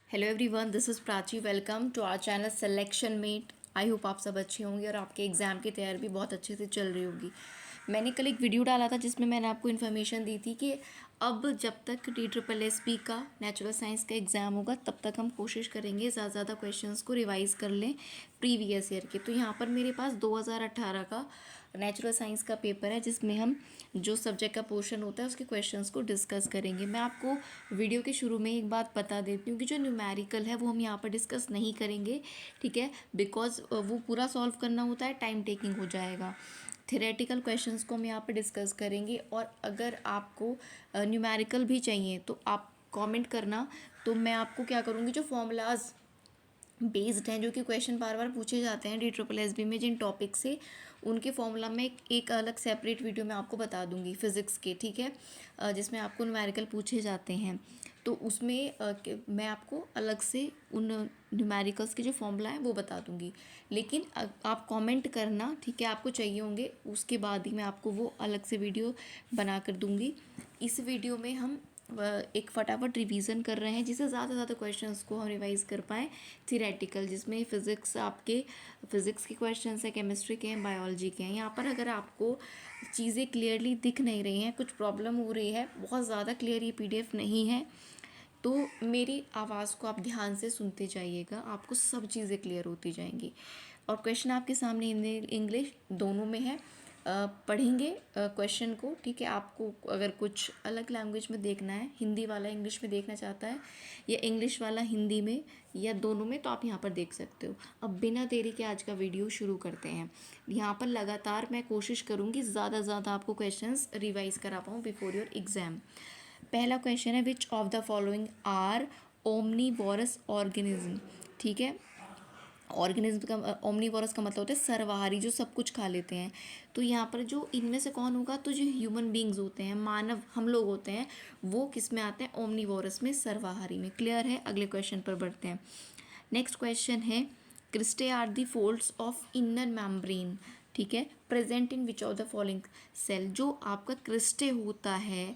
Hello everyone, this is Prachi. Welcome to our channel Selection Mate. I hope आप सब अच्छे होंगे और आपके एग्ज़ाम की तैयारी भी बहुत अच्छे से चल रही होगी। मैंने कल एक वीडियो डाला था जिसमें मैंने आपको इन्फॉर्मेशन दी थी कि अब जब तक DSSB का नेचुरल साइंस का एग्ज़ाम होगा तब तक हम कोशिश करेंगे ज़्यादा क्वेश्चंस को रिवाइज कर लें प्रीवियस ईयर के। तो यहाँ पर मेरे पास 2018 का नेचुरल साइंस का पेपर है जिसमें हम जो सब्जेक्ट का पोर्शन होता है उसके क्वेश्चंस को डिस्कस करेंगे। मैं आपको वीडियो के शुरू में एक बात बता देती हूँ कि जो न्यूमेरिकल है वो हम यहाँ पर डिस्कस नहीं करेंगे, ठीक है, बिकॉज वो पूरा सॉल्व करना होता है, टाइम टेकिंग हो जाएगा। थेरेटिकल क्वेश्चंस को हम यहाँ पर डिस्कस करेंगे और अगर आपको न्यूमेरिकल भी चाहिए तो आप कमेंट करना, तो मैं आपको क्या करूँगी, जो फॉर्मूलाज बेस्ड हैं जो कि क्वेश्चन बार बार पूछे जाते हैं DSSB में जिन टॉपिक से, उनके फॉर्मूला में एक अलग सेपरेट वीडियो मैं आपको बता दूंगी फिज़िक्स के, ठीक है, जिसमें आपको न्यूमेरिकल पूछे जाते हैं। तो उसमें मैं आपको अलग से उन न्यूमेरिकल्स के जो फॉर्मूला है वो बता दूंगी। लेकिन आप कमेंट करना, ठीक है, आपको चाहिए होंगे, उसके बाद ही मैं आपको वो अलग से वीडियो बना कर दूंगी। इस वीडियो में हम एक फटाफट रिवीजन कर रहे हैं जिससे ज़्यादा क्वेश्चंस को हम रिवाइज कर पाएँ थियरेटिकल, जिसमें फिज़िक्स आपके फिज़िक्स के क्वेश्चंस हैं, केमिस्ट्री के हैं, बायोलॉजी के हैं। यहाँ पर अगर आपको चीज़ें क्लियरली दिख नहीं रही हैं, कुछ प्रॉब्लम हो रही है, बहुत ज़्यादा क्लियर ये PDF नहीं है, तो मेरी आवाज़ को आप ध्यान से सुनते जाइएगा, आपको सब चीज़ें क्लियर होती जाएंगी। और क्वेश्चन आपके सामने हिंदी इंग्लिश दोनों में है, पढ़ेंगे क्वेश्चन को, ठीक है। आपको अगर कुछ अलग लैंग्वेज में देखना है, हिंदी वाला इंग्लिश में देखना चाहता है या इंग्लिश वाला हिंदी में या दोनों में, तो आप यहाँ पर देख सकते हो। अब बिना देरी के आज का वीडियो शुरू करते हैं। यहाँ पर लगातार मैं कोशिश करूँगी ज़्यादा आपको क्वेश्चंस रिवाइज करा पाऊँ बिफोर योर एग्ज़ाम। पहला क्वेश्चन है, which of the following are omnivorous organism, ठीक है। ऑर्गेनिज्म का ओमनीवोरस का मतलब होता है सर्वहारी, जो सब कुछ खा लेते हैं। तो यहाँ पर जो इनमें से कौन होगा, तो जो ह्यूमन बींग्स होते हैं, मानव हम लोग होते हैं, वो किस में आते हैं, ओमनीवोरस में, सर्वहारी में। क्लियर है। अगले क्वेश्चन पर बढ़ते हैं। नेक्स्ट क्वेश्चन है, cristae are the folds of inner membrane, ठीक है, present in which of the following cell. जो आपका क्रिस्टे होता है,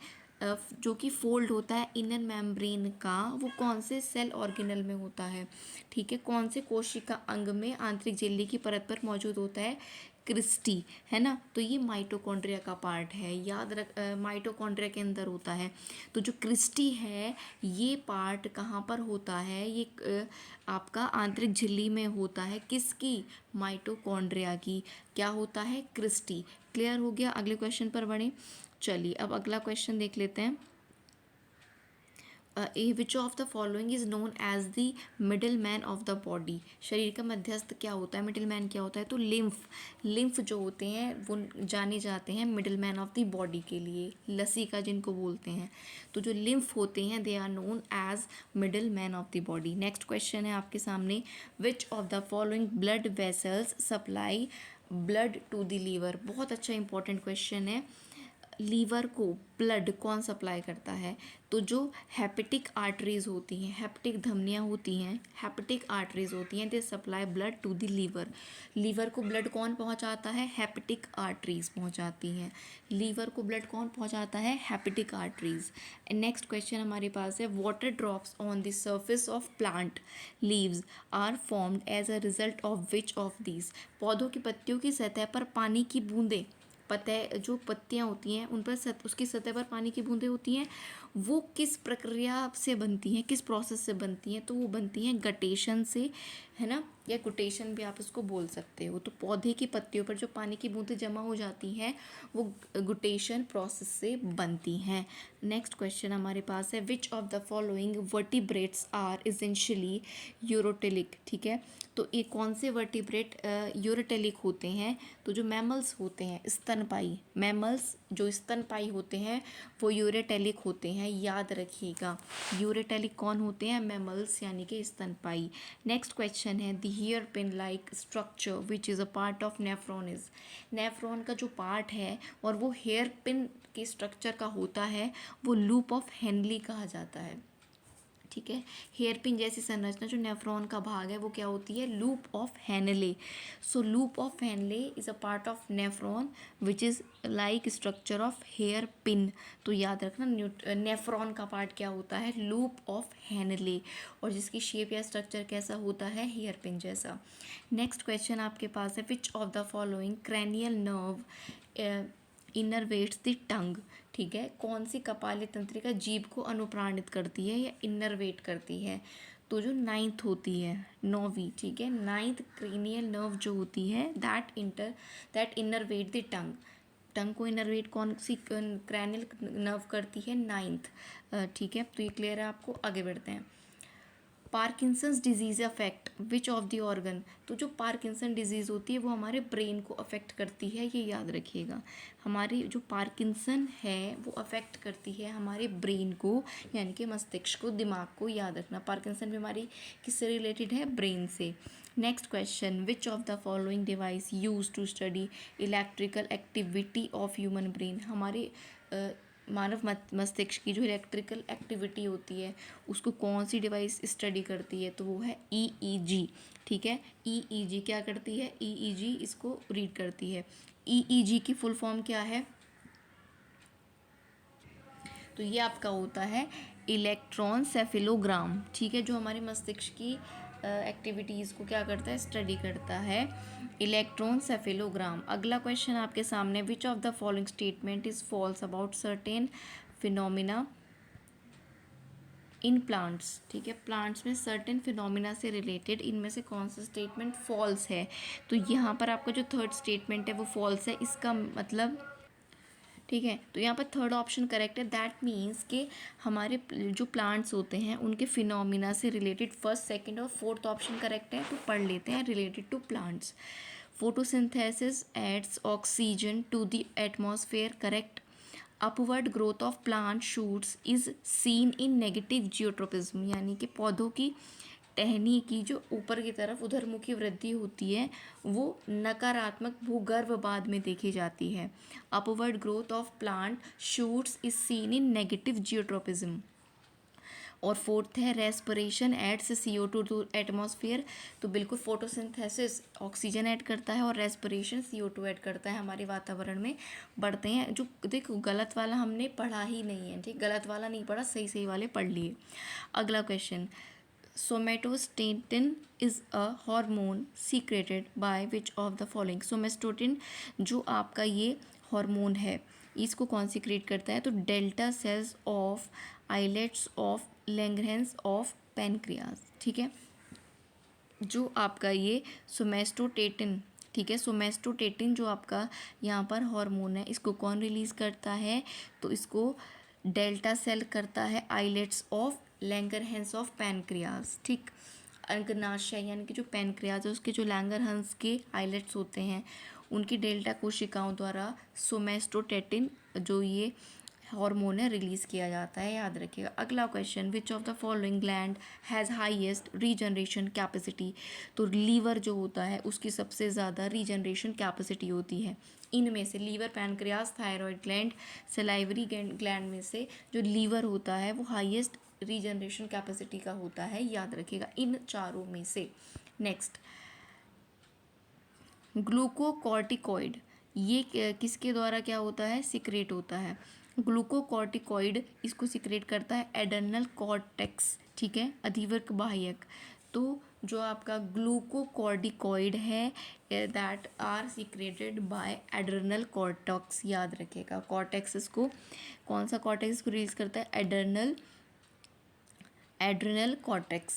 जो कि फोल्ड होता है इनर मेम्ब्रेन का, वो कौन से सेल ऑर्गेनल में होता है, ठीक है, कौन से कोशिका अंग में आंतरिक झिल्ली की परत पर मौजूद होता है, क्रिस्टी, है ना। तो ये माइटोकॉन्ड्रिया का पार्ट है, याद रख, माइटोकॉन्ड्रिया के अंदर होता है। तो जो क्रिस्टी है ये पार्ट कहाँ पर होता है, ये आपका आंतरिक झिल्ली में होता है, किसकी, माइटोकॉन्ड्रिया की। क्या होता है, क्रिस्टी। क्लियर हो गया। अगले क्वेश्चन पर बढ़ें। चलिए अब अगला क्वेश्चन देख लेते हैं। Which of the following is known as the middle man of the body. शरीर का मध्यस्थ क्या होता है, मिडिल मैन क्या होता है, तो लिम्फ जो होते हैं वो जाने जाते हैं middle man of the body के लिए, लसीका जिनको बोलते हैं। तो जो लिम्फ होते हैं they are known as middle man of the body. Next question है आपके सामने, which of the following blood vessels supply blood to the liver. बहुत अच्छा इंपॉर्टेंट क्वेश्चन है। लीवर को ब्लड कौन सप्लाई करता है, तो जो हेपेटिक आर्टरीज होती हैं, हेपेटिक धमनियाँ होती हैं, हेपेटिक आर्टरीज होती हैं, they supply blood to the liver. Liver को ब्लड कौन पहुंचाता है, हेपेटिक आर्टरीज पहुंचाती हैं। लीवर को ब्लड कौन पहुंचाता है, हेपेटिक आर्टरीज। नेक्स्ट क्वेश्चन हमारे पास है, water drops on the surface of plant leaves are formed as a result of which of these. पौधों की पत्तियों की सतह पर पानी की बूंदें, जो पत्तियाँ होती हैं उन पर उसकी सतह पर पानी की बूंदें होती हैं, वो किस प्रक्रिया से बनती हैं, किस प्रोसेस से बनती हैं, तो वो बनती हैं गटेशन से, है ना, या गुटेशन भी आप इसको बोल सकते हो। तो पौधे की पत्तियों पर जो पानी की बूंदें जमा हो जाती हैं वो गुटेशन प्रोसेस से बनती हैं। नेक्स्ट क्वेश्चन हमारे पास है, which of the following vertebrates are essentially ureotelic, ठीक है। तो ये कौन से वर्टिब्रेट यूरोटेलिक होते हैं, तो जो मैमल्स होते हैं स्तनपाई, मैमल्स जो स्तनपाई होते हैं वो यूरोटेलिक होते हैं, याद रखिएगा। यूरोटेलिक कौन होते हैं, मैमल्स यानी कि स्तनपाई। नेक्स्ट क्वेश्चन है, the hair pin like structure which is a part of nephron is. Nephron का जो पार्ट है और वो हेयर पिन के स्ट्रक्चर का होता है वो लूप ऑफ हेनली कहा जाता है, ठीक है। हेयर पिन जैसी संरचना जो नेफ्रॉन का भाग है वो क्या होती है, loop of Henle. So loop of Henle is a part of nephron which is like structure of hair pin. तो याद रखना नेफ्रॉन का पार्ट क्या होता है, लूप ऑफ हेनले, और जिसकी शेप या स्ट्रक्चर कैसा होता है, हेयर पिन जैसा। नेक्स्ट क्वेश्चन आपके पास है, which of the following cranial nerve innervates the tongue. ठीक है, कौन सी कपाली तंत्रिका जीभ को अनुप्राणित करती है या इनरवेट करती है, तो जो नाइन्थ होती है, नौवीं, ठीक है, नाइन्थ क्रेनियल नर्व जो होती है दैट इनरवेट द टंग। टंग को इनरवेट कौन सी क्रैनियल नर्व करती है, नाइन्थ। ठीक है, तो ये क्लियर है आपको, आगे बढ़ते हैं। Parkinson's disease affect which of the organ. तो जो पार्किंसन डिजीज़ होती है वो हमारे ब्रेन को अफेक्ट करती है, ये याद रखिएगा। हमारी जो पार्किंसन है वो अफेक्ट करती है हमारे ब्रेन को, यानी कि मस्तिष्क को, दिमाग को, याद रखना। पार्किंसन बीमारी किससे रिलेटेड है, ब्रेन से। Next question, which of the following device use to study electrical activity of human brain. हमारे मानव मस्तिष्क की जो इलेक्ट्रिकल एक्टिविटी होती है उसको कौन सी डिवाइस स्टडी करती है, तो वो है EEG। ठीक है, EEG क्या करती है, EEG इसको रीड करती है। EEG की फुल फॉर्म क्या है, तो ये आपका होता है इलेक्ट्रॉनसेफेलोग्राम। ठीक है, जो हमारे मस्तिष्क की एक्टिविटीज़ को क्या करता है, स्टडी करता है, इलेक्ट्रॉनसेफेलोग्राम। अगला क्वेश्चन आपके सामने, which of the following statement is false about certain phenomena in plants. ठीक है, प्लांट्स में सर्टेन फिनोमिना से रिलेटेड इनमें से कौन सा स्टेटमेंट फॉल्स है, तो यहाँ पर आपका जो थर्ड स्टेटमेंट है वो फॉल्स है, इसका मतलब, ठीक है, तो यहाँ पर थर्ड ऑप्शन करेक्ट है। दैट मीन्स कि हमारे जो प्लांट्स होते हैं उनके फिनोमिना से रिलेटेड फर्स्ट, सेकंड और फोर्थ ऑप्शन करेक्ट है, तो पढ़ लेते हैं। Related to plants, photosynthesis adds oxygen to the atmosphere, correct. Upward growth of plant shoots is seen in negative geotropism, यानी कि पौधों की टहनी की जो ऊपर की तरफ उधरमुखी वृद्धि होती है वो नकारात्मक भूगर्भवाद में देखी जाती है। Upward growth of plant shoots is seen in negative geotropism. और फोर्थ है, respiration adds CO2 to atmosphere. तो बिल्कुल, फोटोसिंथेसिस ऑक्सीजन ऐड करता है और रेस्पिरेशन CO2 ऐड करता है, हमारे वातावरण में बढ़ते हैं। जो देखो, गलत वाला हमने पढ़ा ही नहीं है, ठीक, गलत वाला नहीं पढ़ा, सही सही वाले पढ़ लिए। अगला question, somatostatin is a hormone secreted by which of the following. Somatostatin जो आपका ये हार्मोन है इसको कौन सीक्रेट करता है, तो delta cells of islets of Langerhans of pancreas. ठीक है, जो आपका ये सोमेस्टोटेटिन, ठीक है, सोमेस्टोटेटिन जो आपका यहाँ पर हार्मोन है इसको कौन रिलीज़ करता है, तो इसको डेल्टा सेल करता है islets of Langerhans of pancreas. ठीक, अंगनाशय यानी कि जो पैनक्रियाज है उसके जो लैंगरहंस के आइलेट्स होते हैं उनकी डेल्टा कोशिकाओं द्वारा सोमेस्टोटेटिन जो ये हार्मोन है रिलीज़ किया जाता है, याद रखिएगा। अगला question, which of the following gland has highest regeneration capacity. तो लीवर जो होता है उसकी सबसे ज़्यादा रीजनरेशन कैपेसिटी होती है। इनमें से liver, pancreas, thyroid gland, salivary gland में से जो लीवर होता है वो हाईएस्ट रीजनरेशन कैपेसिटी का होता है, याद रखिएगा, इन चारों में से। नेक्स्ट, ग्लूकोकॉर्टिकॉइड ये किसके द्वारा क्या होता है, सिक्रेट होता है। ग्लूकोकॉर्टिकॉइड इसको सिक्रेट करता है एडर्नल कॉर्टेक्स। ठीक है, अधिवृक्क बाह्यक। तो जो आपका ग्लूकोकॉर्टिकॉइड है that are secreted by adrenal cortex, याद रखिएगा। कॉर्टेक्स इसको, कौन सा कॉर्टेक्स इसको रिलीज करता है, adrenal cortex.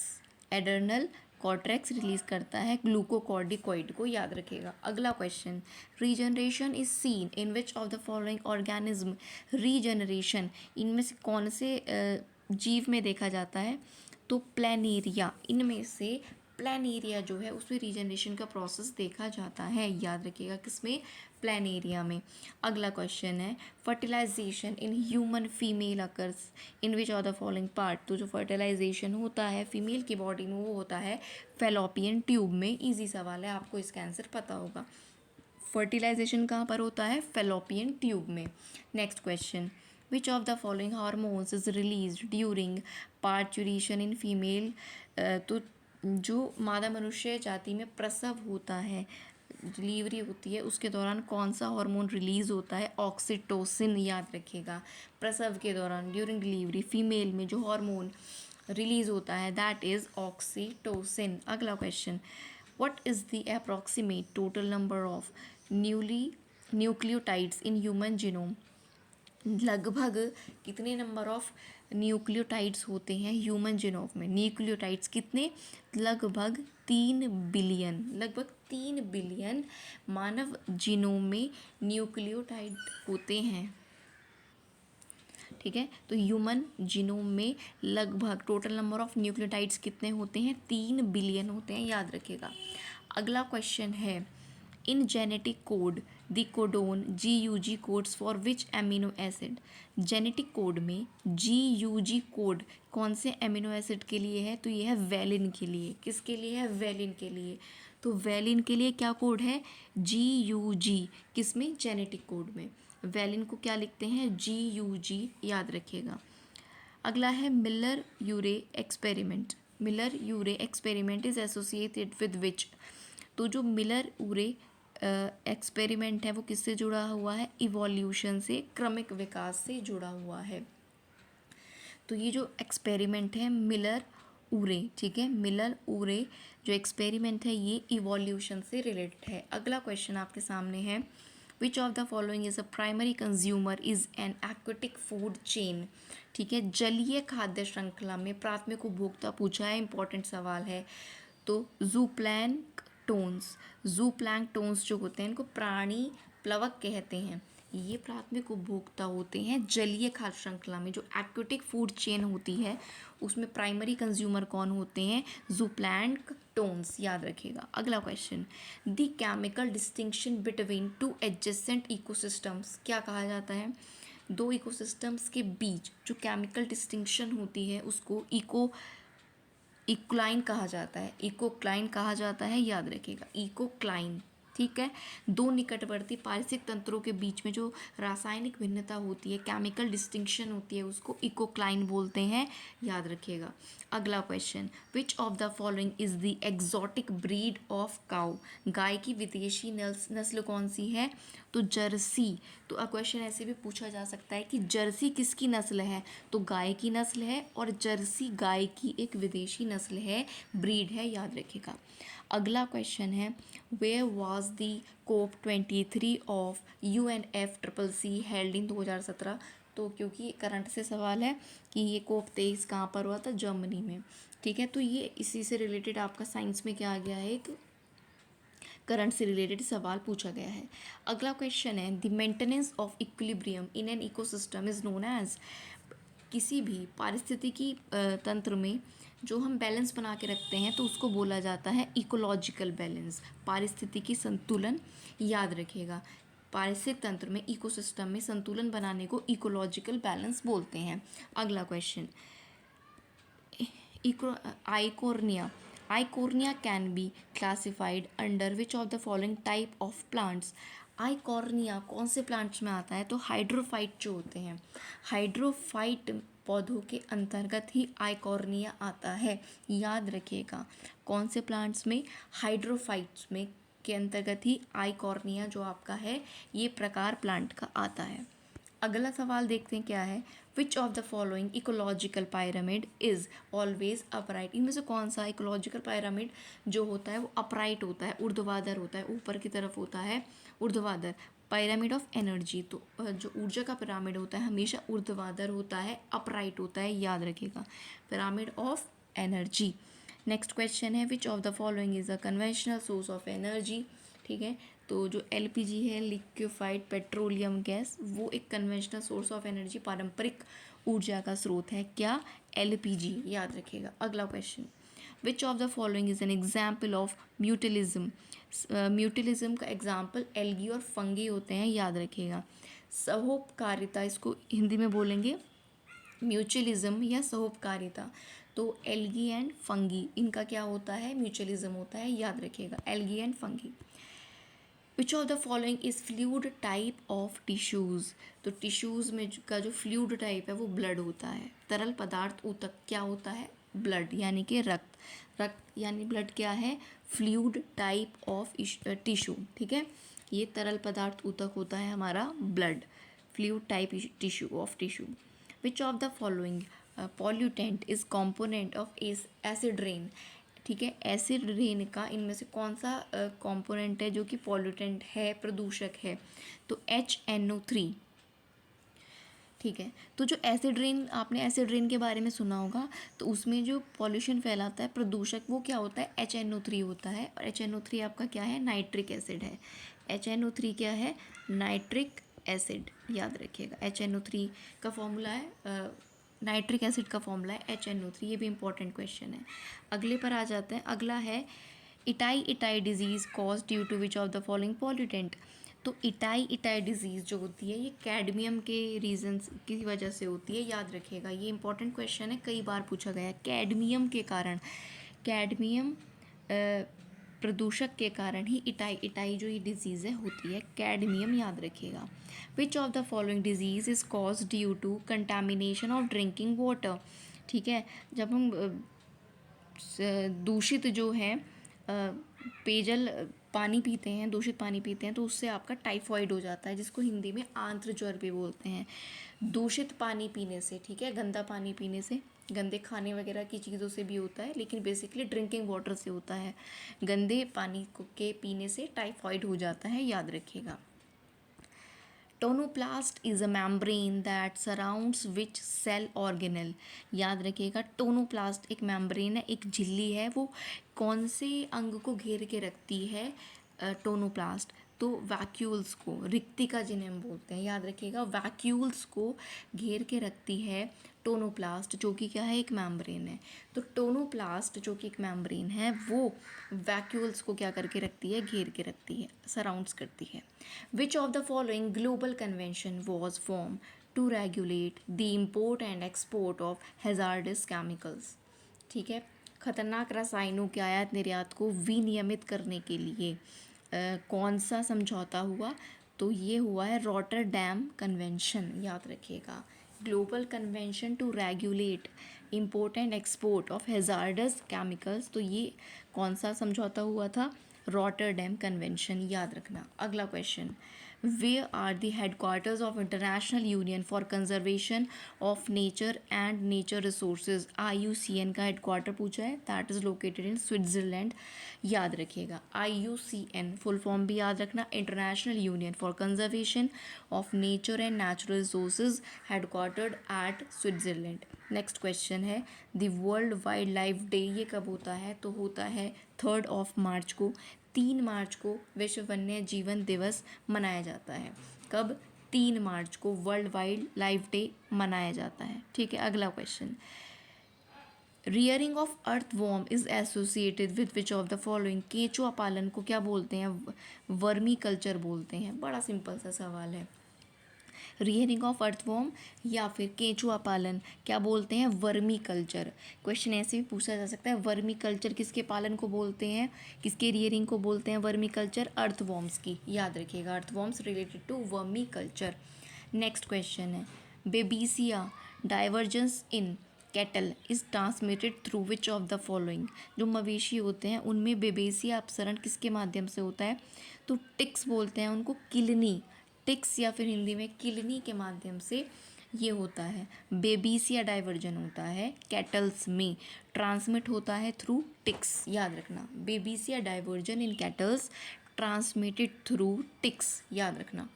Adrenal cortex release करता है ग्लूकोकॉर्टिकॉइड को, याद रखिएगा। अगला question, regeneration is seen in which of the following organism. Regeneration इनमें से कौन से जीव में देखा जाता है, तो प्लेनेरिया, इनमें से प्लेनेरिया जो है उसमें रीजनरेशन का प्रोसेस देखा जाता है, याद रखिएगा, किसमें, प्लेनेरिया में। अगला क्वेश्चन है, fertilization in human female occurs in which of the following part. तो जो फर्टिलाइजेशन होता है फीमेल की बॉडी में वो होता है फेलोपियन ट्यूब में। इजी सवाल है, आपको इसका आंसर पता होगा। फर्टिलाइजेशन कहाँ पर होता है, फेलोपियन ट्यूब में। Next question, which of the following hormones is release during parturition in female. तो जो मादा मनुष्य जाति में प्रसव होता है, डिलीवरी होती है, उसके दौरान कौन सा हार्मोन रिलीज होता है? ऑक्सीटोसिन, याद रखिएगा। प्रसव के दौरान ड्यूरिंग डिलीवरी फीमेल में जो हार्मोन रिलीज होता है दैट इज ऑक्सीटोसिन। अगला question, what is the approximate total number of nucleotides in human genome. लगभग कितने नंबर ऑफ न्यूक्लियोटाइड्स होते हैं ह्यूमन जीनोम में? न्यूक्लियोटाइड्स कितने? लगभग 3 बिलियन। लगभग 3 बिलियन मानव जीनोम में न्यूक्लियोटाइड होते हैं। ठीक है, तो ह्यूमन जीनोम में लगभग टोटल नंबर ऑफ न्यूक्लियोटाइड्स कितने होते हैं? 3 बिलियन होते हैं, याद रखिएगा। अगला क्वेश्चन है, in genetic code the codon GUG codes for which amino acid. Genetic code में GUG कोड कौन से एमिनो एसिड के लिए है? तो ये है वैलिन के लिए। किसके लिए है? वैलिन के लिए। तो वैलिन के लिए क्या कोड है? GUG। किसमें? जेनेटिक कोड में। वैलिन को क्या लिखते हैं? GUG, याद रखिएगा। अगला है Miller Urey experiment. Miller Urey experiment is associated with which. तो जो मिलर यूरे एक्सपेरिमेंट है वो किससे जुड़ा हुआ है? इवोल्यूशन से, क्रमिक विकास से जुड़ा हुआ है। तो ये जो एक्सपेरिमेंट है मिलर यूरे, ठीक है, मिलर यूरे जो एक्सपेरिमेंट है ये इवोल्यूशन से रिलेटेड है। अगला क्वेश्चन आपके सामने है, which of the following is a primary consumer is an aquatic food chain. ठीक है, जलीय खाद्य श्रृंखला में प्राथमिक उपभोक्ता पूछा है, इंपॉर्टेंट सवाल है। तो जूप्लैंक्टोन्स, जूप्लैंक्टोन्स जो होते हैं इनको प्राणी प्लवक कहते हैं। ये प्राथमिक उपभोक्ता होते हैं जलीय खाद्य श्रृंखला में। जो एक्वेटिक फूड चेन होती है उसमें प्राइमरी कंज्यूमर कौन होते हैं? जूप्लैंक्टोन्स, याद रखिएगा। अगला question, the chemical distinction between two adjacent ecosystems, क्या कहा जाता है? दो इकोसिस्टम्स के बीच जो केमिकल डिस्टिंक्शन होती है उसको इकोक्लाइन कहा जाता है। इकोक्लाइन कहा जाता है, याद रखिएगा, इकोक्लाइन। ठीक है, दो निकटवर्ती पारिस्थितिक तंत्रों के बीच में जो रासायनिक भिन्नता होती है, केमिकल डिस्टिंक्शन होती है, उसको इकोक्लाइन बोलते हैं, याद रखिएगा। अगला question, which of the following is the exotic breed of cow. गाय की विदेशी नस्ल कौन सी है? तो जर्सी। तो क्वेश्चन ऐसे भी पूछा जा सकता है कि जर्सी किसकी नस्ल है? तो गाय की नस्ल है, और जर्सी गाय की एक विदेशी नस्ल है, ब्रीड है, याद रखिएगा। अगला क्वेश्चन है, where was the COP23 of UNFCCC held in 2017। तो क्योंकि करंट से सवाल है कि ये COP23 कहाँ पर हुआ था? जर्मनी में। ठीक है, तो ये इसी से रिलेटेड आपका साइंस में क्या आ गया है, एक करंट से रिलेटेड सवाल पूछा गया है। अगला क्वेश्चन है, the maintenance of equilibrium in an ecosystem is known as. किसी भी पारिस्थितिकी तंत्र में जो हम बैलेंस बना के रखते हैं तो उसको बोला जाता है इकोलॉजिकल बैलेंस, पारिस्थितिकी संतुलन, याद रखिएगा। पारिस्थितिक तंत्र में, इकोसिस्टम में संतुलन बनाने को इकोलॉजिकल बैलेंस बोलते हैं। अगला question, Eichhornia. Eichhornia can be classified under which of the following type of plants. Eichhornia कौन से प्लांट्स में आता है? तो हाइड्रोफाइट जो होते हैं, हाइड्रोफाइट पौधों के अंतर्गत ही आइकोर्निया आता है, याद रखिएगा। कौन से प्लांट्स में? हाइड्रोफाइट्स में के अंतर्गत ही आइकोर्निया जो आपका है ये प्रकार प्लांट का आता है। अगला सवाल देखते हैं क्या है, which of the following ecological pyramid is always upright. इनमें से कौन सा इकोलॉजिकल पायरामिड जो होता है वो अपराइट होता है, ऊर्ध्वाधर होता है, ऊपर की तरफ होता है, ऊर्ध्वाधर। पायरामिड ऑफ एनर्जी, तो जो ऊर्जा का पिरामिड होता है हमेशा ऊर्ध्वाधर होता है, अपराइट होता है, याद रखिएगा, pyramid of energy. Next question है, which of the following is a conventional source of energy. ठीक है, तो जो LPG है, लिक्विफाइड पेट्रोलियम गैस, वो एक कन्वेंशनल सोर्स ऑफ एनर्जी, पारंपरिक ऊर्जा का स्रोत है, क्या? LPG, याद रखिएगा। अगला question, which of the following is an example of mutualism. Mutualism का एग्जाम्पल एल्गी और फंगी होते हैं, याद रखिएगा। सहोपकारिता, इसको हिंदी में बोलेंगे म्यूचुअलिज्म या सहोपकारिता। तो एल्गी एंड फंगी, इनका क्या होता है? म्यूचुअलिज्म होता है, याद रखिएगा, algae and fungi. Which of the following is fluid type of tissues. तो टिश्यूज़ में का जो फ्लूइड टाइप है वो ब्लड होता है। तरल पदार्थ ऊतक क्या होता है? ब्लड यानी कि रक्त। रक्त यानी ब्लड क्या है? Fluid type of tissue. ठीक है, ये तरल पदार्थ ऊतक होता है हमारा blood, fluid type tissue of tissue. Which of the following pollutant is component of acid rain. ठीक है, एसिड रेन का इनमें से कौन सा कंपोनेंट है जो कि पॉल्यूटेंट है, प्रदूषक है? तो HNO3। ठीक है, तो जो एसिड रेन, आपने एसिड रेन के बारे में सुना होगा, तो उसमें जो पॉल्यूशन फैलाता है, प्रदूषक, वो क्या होता है? HNO3 होता है। और HNO3 आपका क्या है? नाइट्रिक एसिड है। HNO3 क्या है? नाइट्रिक एसिड, याद रखिएगा। HNO3 का फॉर्मूला है, नाइट्रिक एसिड का फॉर्मूला है HNO3। ये भी इंपॉर्टेंट क्वेश्चन है। अगले पर आ जाते हैं। अगला है itai disease cause due to which of the following pollutant. तो इटाई डिजीज़ जो होती है ये कैडमियम के रीजंस की वजह से होती है, याद रखिएगा। ये इंपॉर्टेंट क्वेश्चन है, कई बार पूछा गया है। कैडमियम के कारण, कैडमियम प्रदूषक के कारण ही इटाई जो ये डिजीज़ है होती है, कैडमियम, याद रखिएगा। Which of the following disease is cause due to contamination of drinking water. ठीक है, जब हम दूषित जो है पेयजल पानी पीते हैं, दूषित पानी पीते हैं, तो उससे आपका टाइफॉइड हो जाता है, जिसको हिंदी में आंत्र ज्वर भी बोलते हैं। दूषित पानी पीने से, ठीक है, गंदा पानी पीने से, गंदे खाने वगैरह की चीज़ों से भी होता है, लेकिन बेसिकली ड्रिंकिंग वाटर से होता है। गंदे पानी के पीने से टाइफॉइड हो जाता है, याद रखिएगा। Tonoplast is a membrane that surrounds which cell organelle. याद रखिएगा, टोनोप्लास्ट एक मेम्ब्रेन है, एक झिल्ली है, वो कौन से अंग को घेर के रखती है? टोनोप्लास्ट। तो वैक्यूल्स को, रिक्तिका जिन्हें हम बोलते हैं, याद रखिएगा, वैक्यूल्स को घेर के रखती है टोनोप्लास्ट, जो कि क्या है? एक मेम्ब्रेन है। तो टोनोप्लास्ट जो कि एक मेम्ब्रेन है, वो वैक्यूल्स को क्या करके रखती है? घेर के रखती है, सराउंड्स करती है। Which of the following global convention was form to regulate the import and export of hazardous chemicals. ठीक है, खतरनाक रसायनों के आयात निर्यात को विनियमित करने के लिए कौन सा समझौता हुआ? तो ये हुआ है रॉटरडैम कन्वेंशन, याद रखिएगा। Global convention to regulate import and export of hazardous chemicals, तो ये कौन सा समझौता हुआ था? रॉटरडैम कन्वेंशन, याद रखना। अगला question, where are the headquarters of international union for conservation of nature and nature resources. IUCN का हेडक्वार्टर पूछा है, that is located in Switzerland, याद रखिएगा। IUCN फुल फॉर्म भी याद रखना, international union for conservation of nature and natural resources, headquartered at Switzerland. Next question है, the world wild life day ये कब होता है? तो होता है 3 मार्च को। 3 मार्च को विश्व वन्य जीवन दिवस मनाया जाता है। कब? 3 मार्च को वर्ल्ड वाइल्ड लाइफ डे मनाया जाता है। ठीक है, अगला question, rearing of earth worm is associated with which of the following. केंचुआ पालन को क्या बोलते हैं? वर्मी कल्चर बोलते हैं। बड़ा सिंपल सा सवाल है। रियरिंग ऑफ अर्थवॉर्म या फिर केंचुआ पालन क्या बोलते हैं? Vermi culture. क्वेश्चन ऐसे भी पूछा जा सकता है, वर्मी कल्चर किसके पालन को बोलते हैं, किसके रियरिंग को बोलते हैं वर्मी कल्चर? अर्थवॉर्म्स की, याद रखिएगा, earthworms related to vermiculture. Next question है, babesia divergens in cattle is transmitted through which of the following. जो मवेशी होते हैं उनमें बेबेसिया अपसरण किसके माध्यम से होता है? तो टिक्स बोलते हैं उनको, किलनी, टिक्स या फिर हिंदी में किलनी के माध्यम से ये होता है। बेबीसिया डाइवर्जन होता है कैटल्स में, ट्रांसमिट होता है थ्रू टिक्स, याद रखना। Babesia divergens in cattles transmitted through ticks, याद रखना।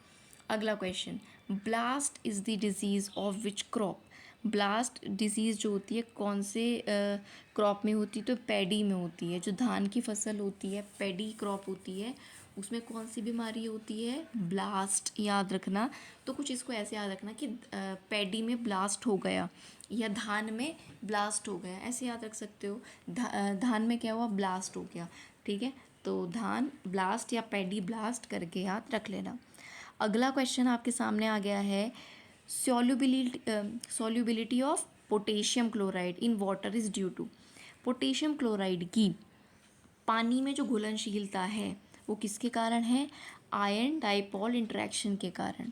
अगला question, blast is the disease of which crop. Blast disease जो होती है कौन से क्रॉप में होती है? तो पैडी में होती है। जो धान की फसल होती है, पैडी क्रॉप होती है, उसमें कौन सी बीमारी होती है? ब्लास्ट, याद रखना। तो कुछ इसको ऐसे याद रखना कि पैडी में ब्लास्ट हो गया या धान में ब्लास्ट हो गया, ऐसे याद रख सकते हो। धान में क्या हुआ? ब्लास्ट हो गया। ठीक है, तो धान ब्लास्ट या पैडी ब्लास्ट करके याद रख लेना। अगला क्वेश्चन आपके सामने आ गया है, solubility of potassium chloride in water is due to. Potassium chloride की पानी में जो घुलनशीलता है वो किसके कारण है? आयन डाइपोल इंटरेक्शन के कारण,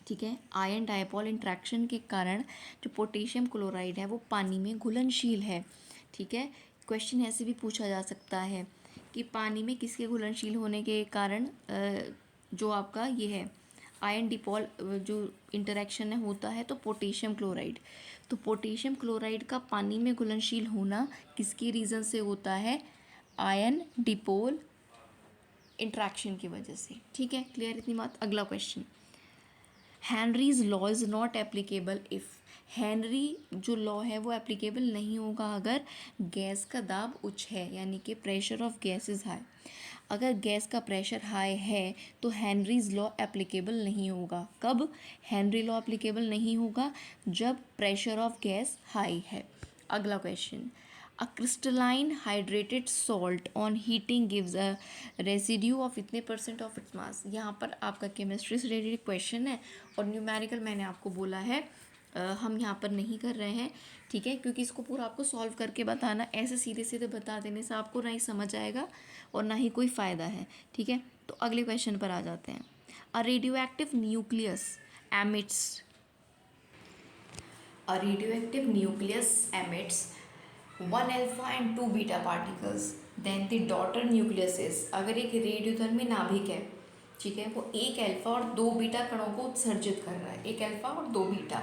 ठीक है, आयन डाइपोल इंटरेक्शन के कारण जो पोटेशियम क्लोराइड है वो पानी में घुलनशील है, ठीक है। क्वेश्चन ऐसे भी पूछा जा सकता है कि पानी में किसके घुलनशील होने के कारण जो आपका ये है आयन डिपॉल जो इंटरेक्शन है होता है, तो पोटेशियम क्लोराइड, तो पोटेशियम क्लोराइड का पानी में घुलनशील होना किसकी रीज़न से होता है, आयन डिपोल इंट्रैक्शन की वजह से, ठीक है। क्लियर इतनी बात। अगला question, Henry's law is not applicable if, Henry जो लॉ है वो एप्लीकेबल नहीं होगा अगर गैस का दाब उच्च है, यानी कि pressure of gas is high. अगर गैस का प्रेशर हाई है तो हेनरीज लॉ एप्लीकेबल नहीं होगा। कब हेनरी लॉ एप्लीकेबल नहीं होगा, जब प्रेशर ऑफ गैस हाई है। अगला question, a crystalline hydrated salt on heating gives a residue of इतने परसेंट ऑफ इट्स मास। यहाँ पर आपका केमिस्ट्री से रिलेटेड क्वेश्चन है और न्यूमेरिकल मैंने आपको बोला है हम यहाँ पर नहीं कर रहे हैं, ठीक है, क्योंकि इसको पूरा आपको सॉल्व करके बताना, ऐसे सीधे सीधे बता देने से आपको ना ही समझ आएगा और ना ही कोई फ़ायदा है, ठीक है। तो अगले क्वेश्चन पर आ जाते हैं। A radioactive nucleus emits, A radioactive nucleus emits one alpha and two beta particles. Then the daughter nucleus is, अगर एक रेडियोधर्मी नाभिक है, ठीक है, वो एक अल्फा और दो बीटा कणों को उत्सर्जित कर रहा है, एक अल्फा और दो बीटा,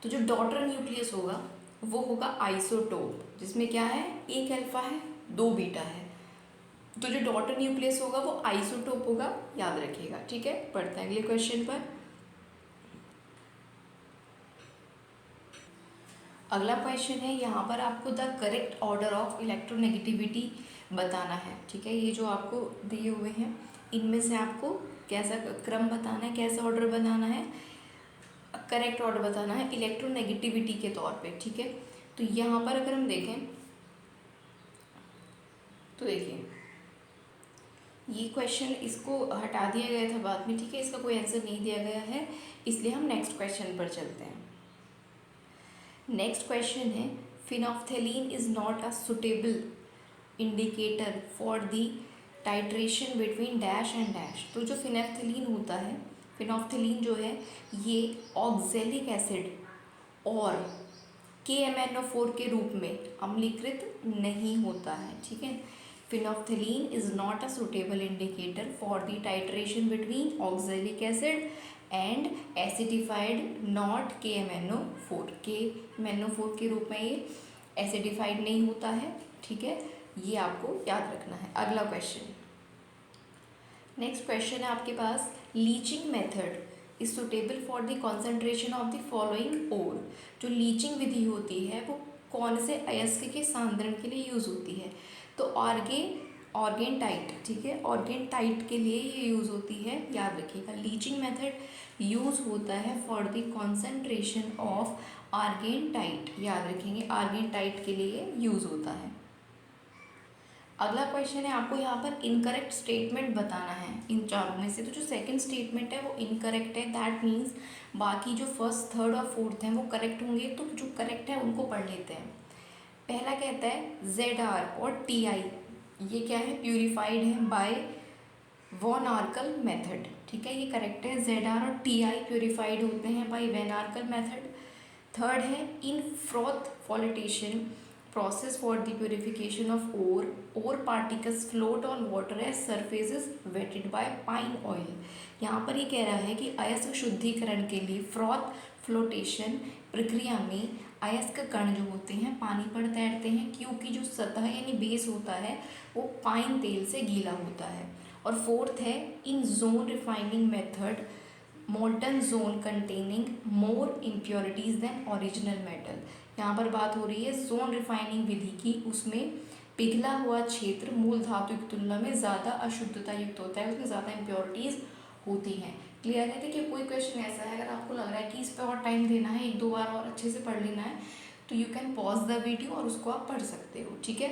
तो जो डॉटर न्यूक्लियस होगा वो होगा आइसोटोप, जिसमें क्या है, एक अल्फा है दो बीटा है, तो जो डॉटर न्यूक्लियस होगा वो आइसोटोप होगा, याद रखिएगा, ठीक है। पढ़ते हैं अगले क्वेश्चन पर। अगला क्वेश्चन है, यहाँ पर आपको the correct order of electronegativity बताना है, ठीक है। ये जो आपको दिए हुए हैं इनमें से आपको कैसा क्रम बताना है, कैसा ऑर्डर बनाना है, करेक्ट ऑर्डर बताना है इलेक्ट्रोनेगेटिविटी के तौर पे, ठीक है। तो यहाँ पर अगर हम देखें तो देखिए ये क्वेश्चन इसको हटा दिया गया था बाद में, ठीक है, इसका कोई आंसर नहीं दिया गया है, इसलिए हम नेक्स्ट क्वेश्चन पर चलते हैं। नेक्स्ट क्वेश्चन है, phenolphthalein is not a suitable indicator for the titration between dash and dash. तो जो फिनोफ्थेलीन होता है, फिनोफ्थेलीन जो है ये ऑक्जेलिक एसिड और KMnO4 के रूप में अम्लीकृत नहीं होता है, ठीक है। Phenolphthalein is not a suitable indicator for the titration between oxalic acid and acidified not KMnO4, KMnO4 के रूप में ये एसिडिफाइड नहीं होता है, ठीक है, ये आपको याद रखना है। अगला क्वेश्चन, नेक्स्ट क्वेश्चन है आपके पास, leaching method is suitable for the concentration of the following ore. जो लीचिंग विधि होती है वो कौन से अयस्क के सांद्रण के लिए यूज़ होती है, तो ऑर्गेन टाइट, ठीक है, ऑर्गेन टाइट के लिए ये यूज़ होती है, याद रखिएगा। लीचिंग मेथड यूज़ होता है for the concentration of argan tight, याद रखेंगे, आर्गेन टाइट के लिए यूज़ होता है। अगला क्वेश्चन है, आपको यहाँ पर इनकरेक्ट स्टेटमेंट बताना है इन चारों में से। तो जो सेकंड स्टेटमेंट है वो इनकरेक्ट है, दैट मीन्स बाकी जो फर्स्ट थर्ड और फोर्थ हैं वो करेक्ट होंगे, तो जो करेक्ट है उनको पढ़ लेते हैं। पहला कहता है ZR और TI ये क्या है, प्यूरिफाइड है बाय वॉन आर्कल मेथड, ठीक है, ये करेक्ट है। ZR और TI प्यूरिफाइड होते हैं बाय वैन आर्कल मेथड। थर्ड है, इन froth फॉलिटेशन process for the purification of ore particles float on water as surface is wetted by pine oil। यहाँ पर ये कह रहा है कि अयस्क शुद्धिकरण के लिए फ्रॉथ फ्लोटेशन प्रक्रिया में अयस्क कण जो होते हैं पानी पर तैरते हैं, क्योंकि जो सतह यानी बेस होता है वो पाइन तेल से गीला होता है। और फोर्थ है, in zone refining method molten zone containing more impurities than original metal. यहाँ पर बात हो रही है जोन रिफाइनिंग विधि की, उसमें पिघला हुआ क्षेत्र मूल धातु की तुलना में ज़्यादा अशुद्धता युक्त होता है, उसमें ज़्यादा इम्प्योरिटीज़ होती हैं। क्लियर है। देखिए कोई क्वेश्चन ऐसा है अगर आपको लग रहा है कि इस पर और टाइम देना है, एक दो बार और अच्छे से पढ़ लेना है, तो you can pause the video और उसको आप पढ़ सकते हो, ठीक है।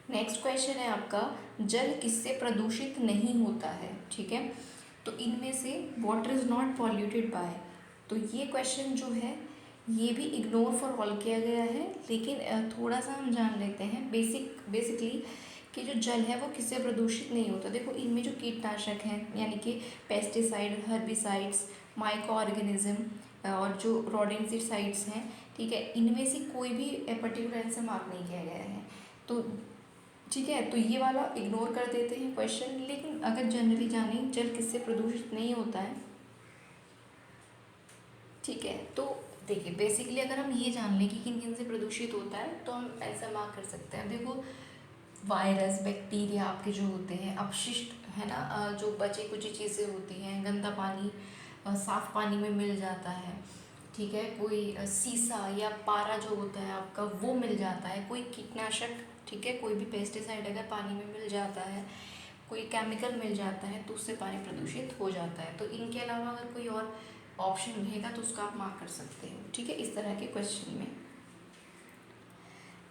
नेक्स्ट क्वेश्चन है आपका, जल किससे प्रदूषित नहीं होता है, ठीक है, तो इनमें से water is not polluted by, तो ये क्वेश्चन जो है ये भी इग्नोर फॉर ऑल किया गया है, लेकिन थोड़ा सा हम जान लेते हैं बेसिकली कि जो जल है वो किससे प्रदूषित नहीं होता। देखो इनमें जो कीटनाशक हैं यानी कि पेस्टिसाइड, हर्बिसाइड्स, माइक्रो ऑर्गेनिज्म और जो रोडेंटिसाइड्स हैं, ठीक है, इनमें से कोई भी पर्टिकुलर आंसर मार्क नहीं किया गया है। तो ठीक है, तो ये वाला इग्नोर कर देते हैं क्वेश्चन। लेकिन अगर जनरली जाने जल किससे प्रदूषित नहीं होता है, ठीक है, तो देखिए बेसिकली अगर हम ये जान लें कि किन किन से प्रदूषित होता है तो हम ऐसा मार्क कर सकते हैं। देखो वायरस, बैक्टीरिया आपके जो होते हैं, अपशिष्ट है ना, जो बचे कुछ चीज़ें होती हैं, गंदा पानी साफ पानी में मिल जाता है, ठीक है, कोई सीसा या पारा जो होता है आपका वो मिल जाता है, कोई कीटनाशक, ठीक है, कोई भी पेस्टिसाइड अगर पानी में मिल जाता है, कोई केमिकल मिल जाता है तो उससे पानी प्रदूषित हो जाता है। तो इनके अलावा अगर कोई और ऑप्शन रहेगा तो उसका आप मार्क कर सकते हो, ठीक है, इस तरह के क्वेश्चन में।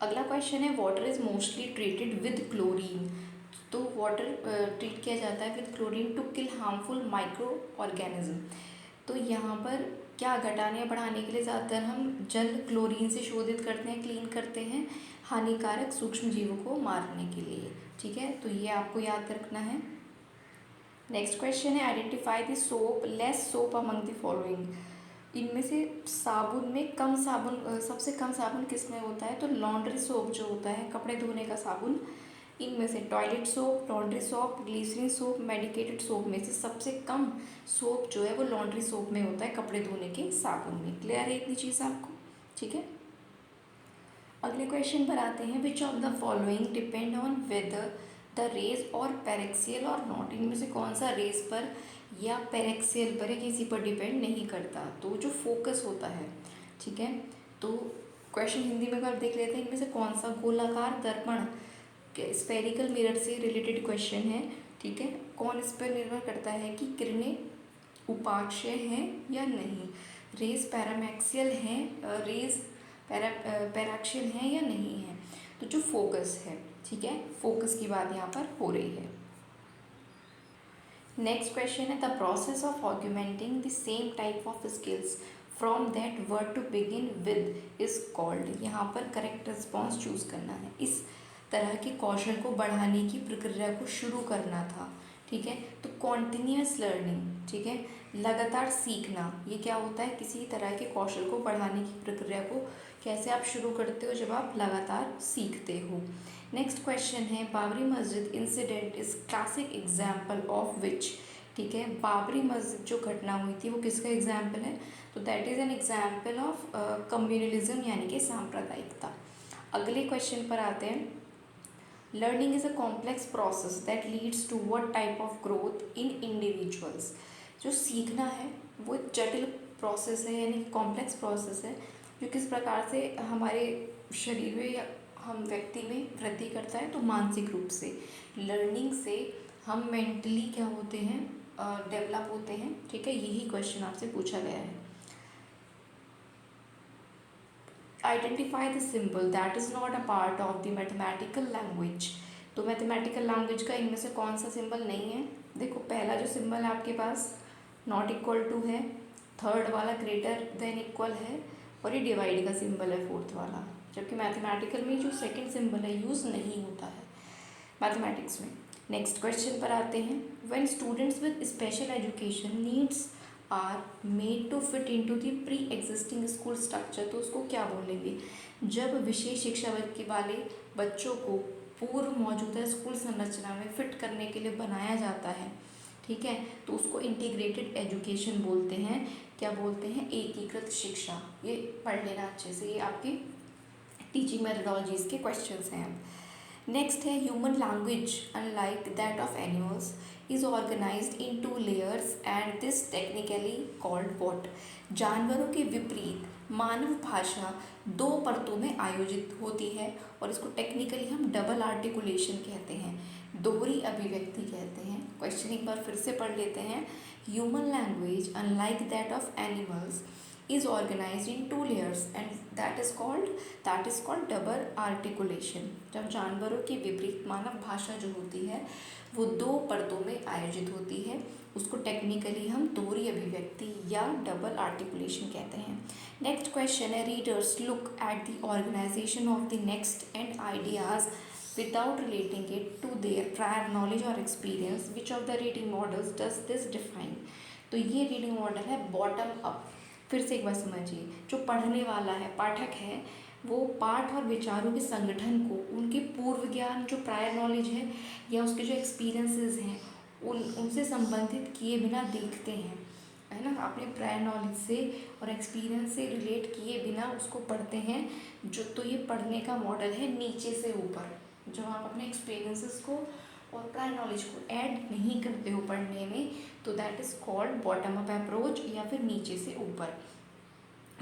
अगला क्वेश्चन है water is mostly treated with chlorine. तो वाटर ट्रीट किया जाता है with chlorine to kill harmful microorganism. तो यहाँ पर क्या घटाने या बढ़ाने के लिए ज़्यादातर हम जल क्लोरीन से शोधित करते हैं, क्लीन करते हैं, हानिकारक सूक्ष्म जीवों को मारने के लिए, ठीक है, तो ये आपको याद रखना है। नेक्स्ट क्वेश्चन है identify the soap less soap among the following. इनमें से साबुन में कम साबुन, सबसे कम साबुन किस में होता है, तो लॉन्ड्री सोप जो होता है कपड़े धोने का साबुन, इनमें से toilet soap, laundry soap, glycerine soap, medicated soap में से सबसे कम सोप जो है वो लॉन्ड्री सोप में होता है, कपड़े धोने के साबुन में। क्लियर है इतनी चीज़ आपको, ठीक है। अगले क्वेश्चन पर आते हैं which of the following depend on whether the rays और पेरेक्सियल और नॉट। इनमें से कौन सा रेज पर या पेरेक्सियल पर या किसी पर डिपेंड नहीं करता, तो जो फोकस होता है, ठीक है। तो क्वेश्चन हिंदी में अगर देख लेते हैं, इनमें से कौन सा गोलाकार दर्पण स्फेरिकल मिरर से रिलेटेड क्वेश्चन है, ठीक है, कौन इस पर निर्भर करता है कि किरणें उपाक्षय हैं या नहीं, रेज पैरामैक्सियल हैं, रेज पैराक्सियल हैं या नहीं है। तो जो फोकस है, ठीक है, फोकस की बात यहाँ पर हो रही है। नेक्स्ट क्वेश्चन है the process of augmenting the same type of skills from that word to begin with is called. यहाँ पर करेक्ट रिस्पॉन्स चूज करना है। इस तरह के कौशल को बढ़ाने की प्रक्रिया को शुरू करना था, ठीक है, तो कॉन्टिन्यूस लर्निंग, ठीक है, लगातार सीखना। ये क्या होता है, किसी तरह के कौशल को बढ़ाने की प्रक्रिया को कैसे आप शुरू करते हो, जब आप लगातार सीखते हो। नेक्स्ट क्वेश्चन है बाबरी मस्जिद incident is classic example of which. ठीक है, बाबरी मस्जिद जो घटना हुई थी वो किसका एग्जाम्पल है, तो that is an example of communalism यानी कि सांप्रदायिकता। अगले क्वेश्चन पर आते हैं learning is a complex process that leads to what type of growth in individuals. जो सीखना है वो एक जटिल प्रोसेस है यानी कि कॉम्प्लेक्स प्रोसेस है जो किस प्रकार से हमारे शरीर में या हम व्यक्ति में वृद्धि करता है, तो मानसिक रूप से लर्निंग से हम मेंटली क्या होते हैं, डेवलप होते हैं, ठीक है, यही क्वेश्चन आपसे पूछा गया है। Identify the symbol that is not a part of the mathematical language. तो मैथमेटिकल लैंग्वेज का इनमें से कौन सा सिंबल नहीं है, देखो पहला जो सिंबल है आपके पास नॉट इक्वल टू है, थर्ड वाला ग्रेटर देन इक्वल है, और ये डिवाइड का सिंबल है फोर्थ वाला, जबकि मैथमेटिकल में जो सेकंड सिंबल है यूज़ नहीं होता है मैथमेटिक्स में। नेक्स्ट क्वेश्चन पर आते हैं when students with special education needs are made to fit into the pre existing school structure. तो उसको क्या बोलेंगे, जब विशेष शिक्षा वर्ग के वाले बच्चों को पूर्व मौजूदा स्कूल संरचना में फिट करने के लिए बनाया जाता है, ठीक है, तो उसको इंटीग्रेटेड एजुकेशन बोलते हैं। क्या बोलते हैं, एकीकृत शिक्षा। ये पढ़ लेना अच्छे से, ये आपकी टीचिंग मेथडोलॉजीज के क्वेश्चंस हैं। नेक्स्ट है human language unlike that of animals is organized in 2 layers and this technically called what. जानवरों के विपरीत मानव भाषा 2 परतों में आयोजित होती है और इसको टेक्निकली हम डबल आर्टिकुलेशन कहते हैं, दोहरी अभिव्यक्ति कहते हैं। क्वेश्चन एक बार फिर से पढ़ लेते हैं। Human language unlike that of animals is organized in 2 layers and that is called double articulation। जब जानवरों के विपरीत मानव भाषा जो होती है वो 2 परतों में आयोजित होती है, उसको टेक्निकली हम दोहरी अभिव्यक्ति या डबल आर्टिकुलेशन कहते हैं। नेक्स्ट क्वेश्चन है readers look at the organization of the next and ideas without relating it to their prior knowledge or experience. Which of the reading models does this define? तो ये reading model है bottom up. फिर से एक बार समझिए, जो पढ़ने वाला है, पाठक है, वो पाठ और विचारों के संगठन को उनके पूर्व ज्ञान, जो प्रायर नॉलेज है या उसके जो एक्सपीरियंसेस हैं उनसे संबंधित किए बिना देखते हैं, है ना। अपने प्रायर नॉलेज से और एक्सपीरियंस से रिलेट किए बिना उसको पढ़ते हैं। जो तो ये पढ़ने का मॉडल है नीचे से ऊपर, जब आप अपने एक्सपीरियंसेस को और प्रायर नॉलेज को ऐड नहीं करते हो पढ़ने में, तो that is called bottom up approach या फिर नीचे से ऊपर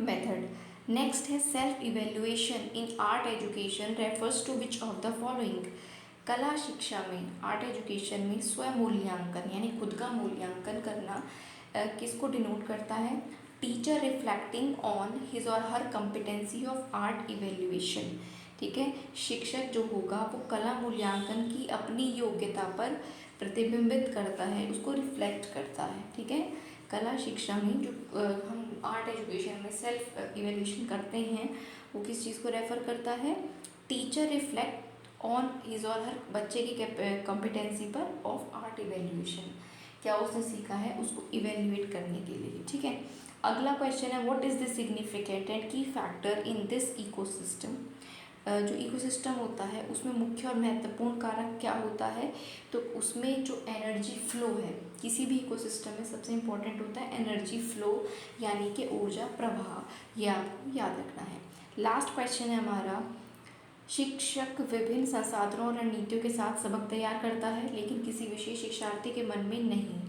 मेथड। नेक्स्ट है self evaluation in art education refers to which of the following? कला शिक्षा में, आर्ट एजुकेशन में स्वयं मूल्यांकन यानी खुद का मूल्यांकन करना किसको डिनोट करता है? टीचर रिफ्लेक्टिंग ऑन हिज और हर कॉम्पिटेंसी ऑफ आर्ट इवेल्युएशन। ठीक है, शिक्षक जो होगा वो कला मूल्यांकन की अपनी योग्यता पर प्रतिबिंबित करता है, उसको रिफ्लेक्ट करता है। ठीक है, कला शिक्षा में जो हम आर्ट एजुकेशन में सेल्फ इवेल्यूशन करते हैं वो किस चीज़ को रेफर करता है? टीचर रिफ्लेक्ट ऑन हिज और हर बच्चे की कॉम्पिटेंसी पर ऑफ आर्ट इवेल्यूएशन, क्या उसने सीखा है उसको इवेल्युएट करने के लिए। ठीक है, अगला क्वेश्चन है what is the significant and की फैक्टर इन दिस इकोसिस्टम? जो इकोसिस्टम होता है उसमें मुख्य और महत्वपूर्ण कारक क्या होता है? तो उसमें जो एनर्जी फ्लो है, किसी भी इकोसिस्टम में सबसे इम्पोर्टेंट होता है एनर्जी फ्लो यानी कि ऊर्जा प्रवाह, ये आपको याद रखना है। लास्ट क्वेश्चन है हमारा, शिक्षक विभिन्न संसाधनों और रणनीतियों के साथ सबक तैयार करता है लेकिन किसी विशेष शिक्षार्थी के मन में नहीं।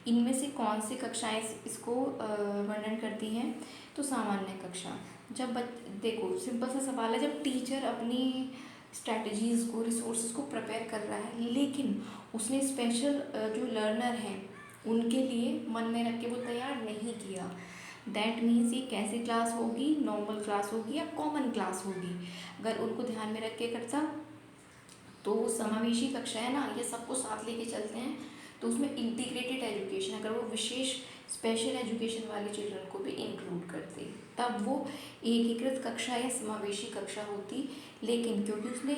इनमें से कौन सी कक्षाएं इसको वर्णन करती हैं? तो सामान्य कक्षा। जब देखो सिंपल सा सवाल है, जब टीचर अपनी स्ट्रैटेजीज़ को, रिसोर्सेज को प्रिपेयर कर रहा है लेकिन उसने स्पेशल जो लर्नर हैं उनके लिए मन में रख के वो तैयार नहीं किया, दैट मीन्स ये कैसी क्लास होगी? नॉर्मल क्लास होगी या कॉमन क्लास होगी? अगर उनको ध्यान में रख के करता तो समावेशी कक्षा है ना, ये सबको साथ लेके चलते हैं, तो उसमें इंटीग्रेटेड एजुकेशन, अगर वो विशेष स्पेशल एजुकेशन वाले चिल्ड्रन को भी इंक्लूड करते तब वो एकीकृत कक्षा या समावेशी कक्षा होती। लेकिन क्योंकि उसने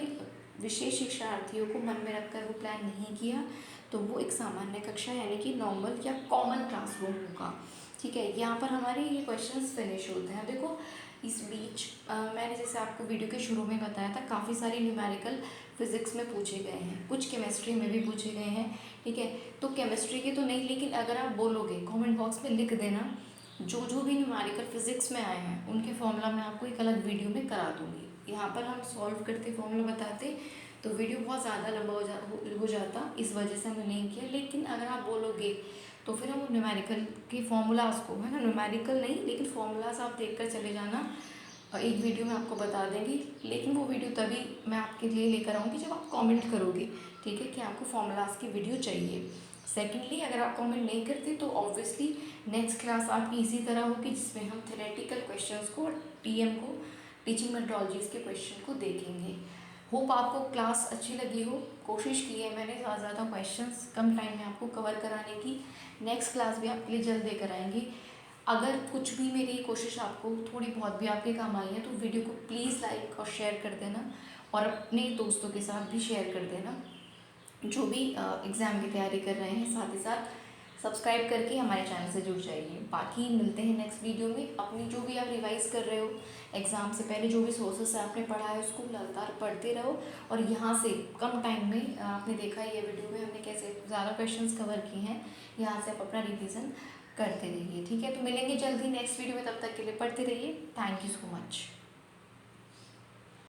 विशेष शिक्षार्थियों को मन में रखकर वो प्लान नहीं किया तो वो एक सामान्य कक्षा यानी कि नॉर्मल या कॉमन क्लासरूम होगा। ठीक है, यहाँ पर हमारे ये क्वेश्चंस फिनिश होते हैं। देखो इस बीच मैंने जैसे आपको वीडियो के शुरू में बताया था काफ़ी सारे न्यूमेरिकल फिज़िक्स में पूछे गए हैं, कुछ केमिस्ट्री में भी पूछे गए हैं। ठीक है, तो केमिस्ट्री के तो नहीं, लेकिन अगर आप बोलोगे कमेंट बॉक्स में लिख देना जो भी न्यूमेरिकल फिज़िक्स में आए हैं उनके फॉर्मूला मैं आपको एक अलग वीडियो में करा दूँगी। यहाँ पर हम सॉल्व करते फॉर्मूला बताते तो वीडियो बहुत ज़्यादा लंबा हो जाता, इस वजह से हमने नहीं किया। लेकिन अगर आप बोलोगे तो फिर हम न्यूमेरिकल के फॉर्मूलाज को, है ना, न्यूमेरिकल नहीं लेकिन फॉर्मूलाज आप देख कर चले जाना, एक वीडियो में आपको बता देंगे। लेकिन वो वीडियो तभी मैं आपके लिए लेकर आऊँगी जब आप कमेंट करोगे, ठीक है, कि आपको फॉर्मूलाज की वीडियो चाहिए। सेकेंडली, अगर आप कमेंट नहीं करते तो ऑब्वियसली नेक्स्ट क्लास आपकी इसी तरह होगी जिसमें हम थ्योरेटिकल क्वेश्चंस को और टीएम को, टीचिंग मेथोडोलॉजीज़ के क्वेश्चन को देखेंगे। होप आपको क्लास अच्छी लगी हो। कोशिश की है मैंने ज़्यादा क्वेश्चंस कम टाइम में आपको कवर कराने की। नेक्स्ट क्लास भी आपके लिए जल्द लेकर आएंगे। अगर कुछ भी मेरी कोशिश आपको थोड़ी बहुत भी आपके काम आई है तो वीडियो को प्लीज़ लाइक और शेयर कर देना और अपने दोस्तों के साथ भी शेयर कर देना जो भी एग्ज़ाम की तैयारी कर रहे हैं। साथ ही साथ सब्सक्राइब करके हमारे चैनल से जुड़ जाइए। बाकी मिलते हैं नेक्स्ट वीडियो में। अपनी जो भी आप रिवाइज़ कर रहे हो एग्ज़ाम से पहले, जो भी सोर्सेस से आपने पढ़ा है उसको लगातार पढ़ते रहो। और यहाँ से कम टाइम में आपने देखा है ये वीडियो में हमने कैसे ज़्यादा क्वेश्चंस कवर किए हैं, यहाँ से आप अपना रिविज़न करते रहिए। ठीक है, तो मिलेंगे जल्दी नेक्स्ट वीडियो में, तब तक के लिए पढ़ते रहिए। Thank you so much.